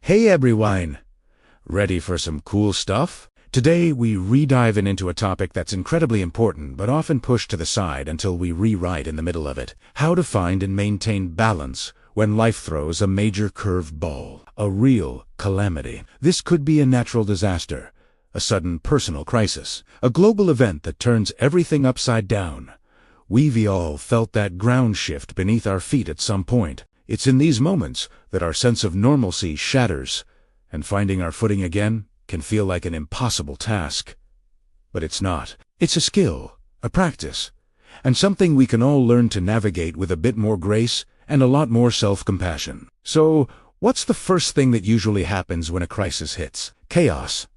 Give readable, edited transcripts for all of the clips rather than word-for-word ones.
Hey everyone! Ready for some cool stuff? Today we re-dive into a topic that's incredibly important but often pushed to the side until we rewrite in the middle of it. How to find and maintain balance when life throws a major curved ball. A real calamity. This could be a natural disaster, a sudden personal crisis, a global event that turns everything upside down. We've all felt that ground shift beneath our feet at some point. It's in these moments that our sense of normalcy shatters, and finding our footing again can feel like an impossible task. But it's not. It's a skill, a practice, and something we can all learn to navigate with a bit more grace and a lot more self-compassion. So, what's the first thing that usually happens when a crisis hits? Chaos.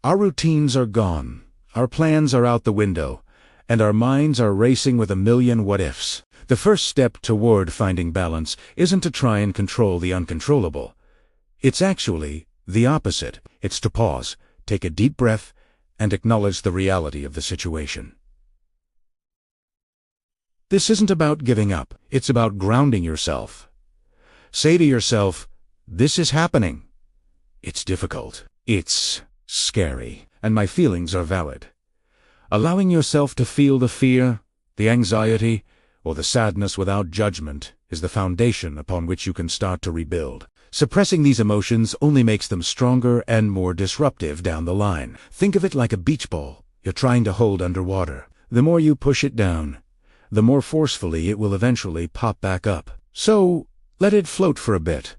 Our routines are gone, our plans are out the window, and our minds are racing with a million what-ifs. The first step toward finding balance isn't to try and control the uncontrollable. It's actually the opposite. It's to pause, take a deep breath, and acknowledge the reality of the situation. This isn't about giving up. It's about grounding yourself. Say to yourself, this is happening. It's difficult. It's scary. And my feelings are valid. Allowing yourself to feel the fear, the anxiety, or the sadness without judgment is the foundation upon which you can start to rebuild. Suppressing these emotions only makes them stronger and more disruptive down the line. Think of it like a beach ball you're trying to hold underwater. The more you push it down, the more forcefully it will eventually pop back up. So, let it float for a bit.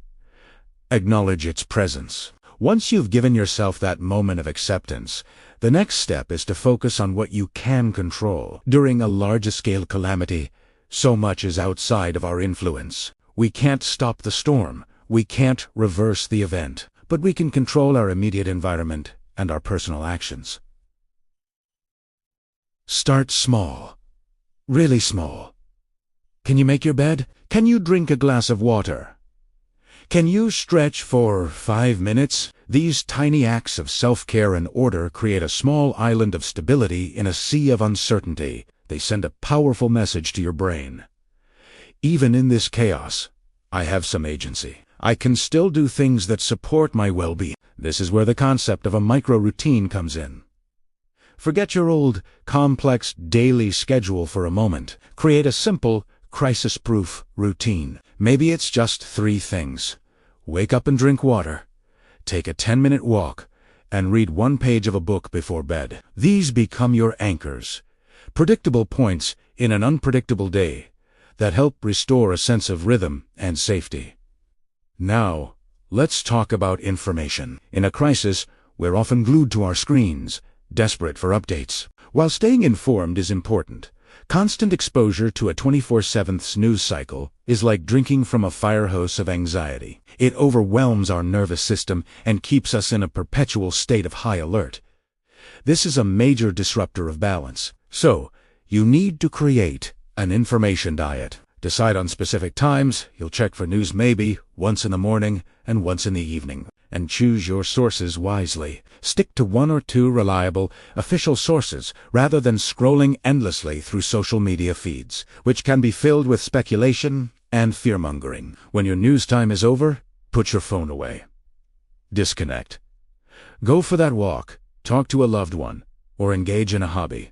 Acknowledge its presence. Once you've given yourself that moment of acceptance, the next step is to focus on what you can control. During a large-scale calamity, so much is outside of our influence. We can't stop the storm. We can't reverse the event. But we can control our immediate environment and our personal actions. Start small. Really small. Can you make your bed? Can you drink a glass of water? Can you stretch for 5 minutes? These tiny acts of self-care and order create a small island of stability in a sea of uncertainty. They send a powerful message to your brain. Even in this chaos, I have some agency. I can still do things that support my well-being. This is where the concept of a micro-routine comes in. Forget your old, complex daily schedule for a moment. Create a simple, crisis-proof routine. Maybe it's just 3 things. Wake up and drink water. Take a 10-minute walk, and read 1 page of a book before bed. These become your anchors. Predictable points in an unpredictable day that help restore a sense of rhythm and safety. Now, let's talk about information. In a crisis, we're often glued to our screens, desperate for updates. While staying informed is important, constant exposure to a 24/7 news cycle is like drinking from a fire hose of anxiety. It overwhelms our nervous system and keeps us in a perpetual state of high alert. This is a major disruptor of balance. So, you need to create an information diet. Decide on specific times. You'll check for news maybe once in the morning and once in the evening. And choose your sources wisely. Stick to 1 or 2 reliable, official sources rather than scrolling endlessly through social media feeds, which can be filled with speculation and fear-mongering. When your news time is over, put your phone away. Disconnect. Go for that walk, talk to a loved one, or engage in a hobby.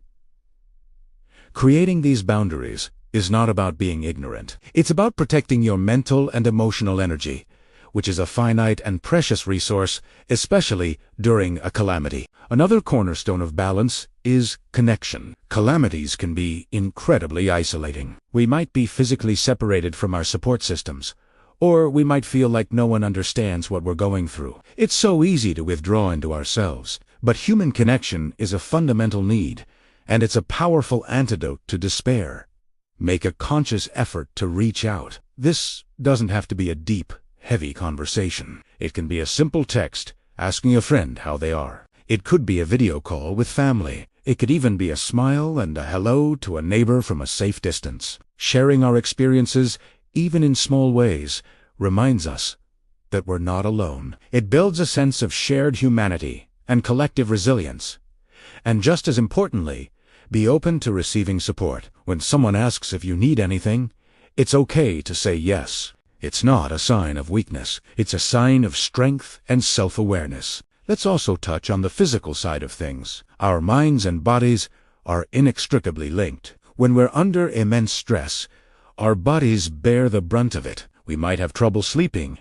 Creating these boundaries is not about being ignorant. It's about protecting your mental and emotional energy, which is a finite and precious resource, especially during a calamity. Another cornerstone of balance is connection. Calamities can be incredibly isolating. We might be physically separated from our support systems, or we might feel like no one understands what we're going through. It's so easy to withdraw into ourselves, but human connection is a fundamental need, and it's a powerful antidote to despair. Make a conscious effort to reach out. This doesn't have to be a deep, heavy conversation. It can be a simple text, asking a friend how they are. It could be a video call with family. It could even be a smile and a hello to a neighbor from a safe distance. Sharing our experiences, even in small ways, reminds us that we're not alone. It builds a sense of shared humanity and collective resilience. And just as importantly, be open to receiving support. When someone asks if you need anything, it's okay to say yes. It's not a sign of weakness. It's a sign of strength and self-awareness. Let's also touch on the physical side of things. Our minds and bodies are inextricably linked. When we're under immense stress, our bodies bear the brunt of it. We might have trouble sleeping.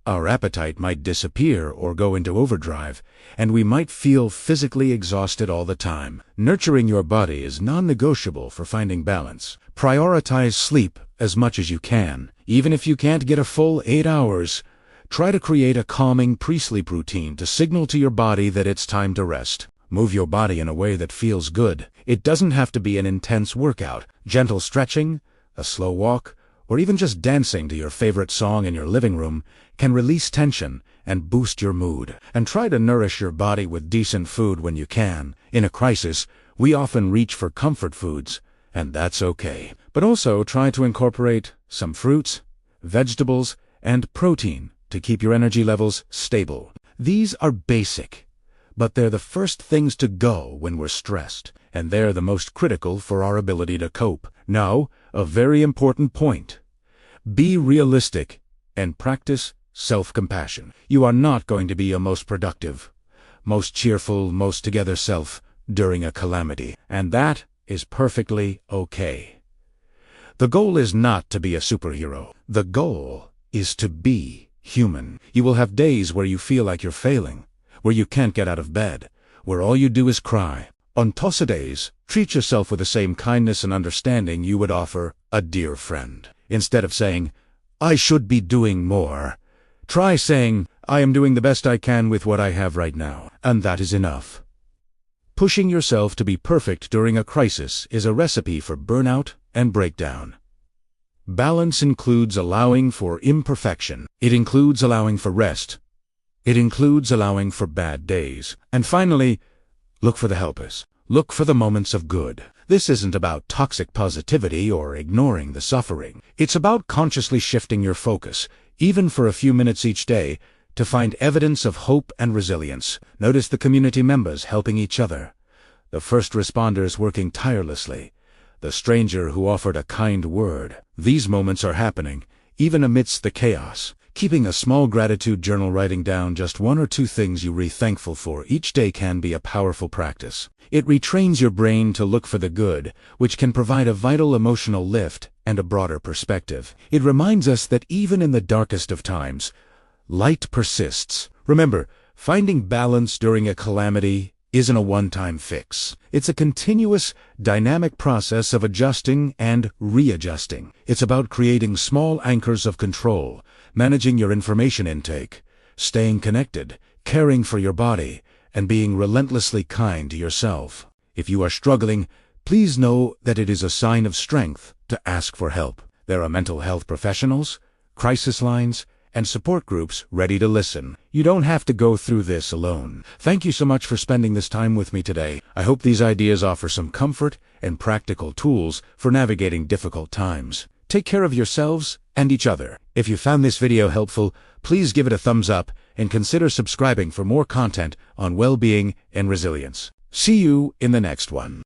Our appetite might disappear or go into overdrive, and we might feel physically exhausted all the time. Nurturing your body is non-negotiable for finding balance. Prioritize sleep as much as you can. Even if you can't get a full 8 hours, try to create a calming pre-sleep routine to signal to your body that it's time to rest. Move your body in a way that feels good. It doesn't have to be an intense workout. Gentle stretching, a slow walk, or even just dancing to your favorite song in your living room can release tension and boost your mood. And try to nourish your body with decent food when you can. In a crisis, we often reach for comfort foods, and that's okay. But also try to incorporate some fruits, vegetables, and protein to keep your energy levels stable. These are basic, but they're the first things to go when we're stressed, and they're the most critical for our ability to cope. Now, a very important point. Be realistic and practice self-compassion. You are not going to be your most productive, most cheerful, most together self during a calamity, and that is perfectly okay. The goal is not to be a superhero. The goal is to be human. You will have days where you feel like you're failing, where you can't get out of bed, where all you do is cry. On tough days, treat yourself with the same kindness and understanding you would offer a dear friend. Instead of saying, "I should be doing more," try saying, "I am doing the best I can with what I have right now, and that is enough." Pushing yourself to be perfect during a crisis is a recipe for burnout and breakdown. Balance includes allowing for imperfection. It includes allowing for rest. It includes allowing for bad days. And finally, look for the helpers. Look for the moments of good. This isn't about toxic positivity or ignoring the suffering. It's about consciously shifting your focus, even for a few minutes each day, to find evidence of hope and resilience. Notice the community members helping each other, the first responders working tirelessly, the stranger who offered a kind word. These moments are happening, even amidst the chaos. Keeping a small gratitude journal, writing down just 1 or 2 things you're thankful for each day, can be a powerful practice. It retrains your brain to look for the good, which can provide a vital emotional lift and a broader perspective. It reminds us that even in the darkest of times, light persists. Remember, finding balance during a calamity isn't a one-time fix. It's a continuous, dynamic process of adjusting and readjusting. It's about creating small anchors of control, managing your information intake, staying connected, caring for your body, and being relentlessly kind to yourself. If you are struggling, please know that it is a sign of strength to ask for help. There are mental health professionals, crisis lines, and support groups ready to listen. You don't have to go through this alone. Thank you so much for spending this time with me today. I hope these ideas offer some comfort and practical tools for navigating difficult times. Take care of yourselves and each other. If you found this video helpful, please give it a thumbs up and consider subscribing for more content on well-being and resilience. See you in the next one.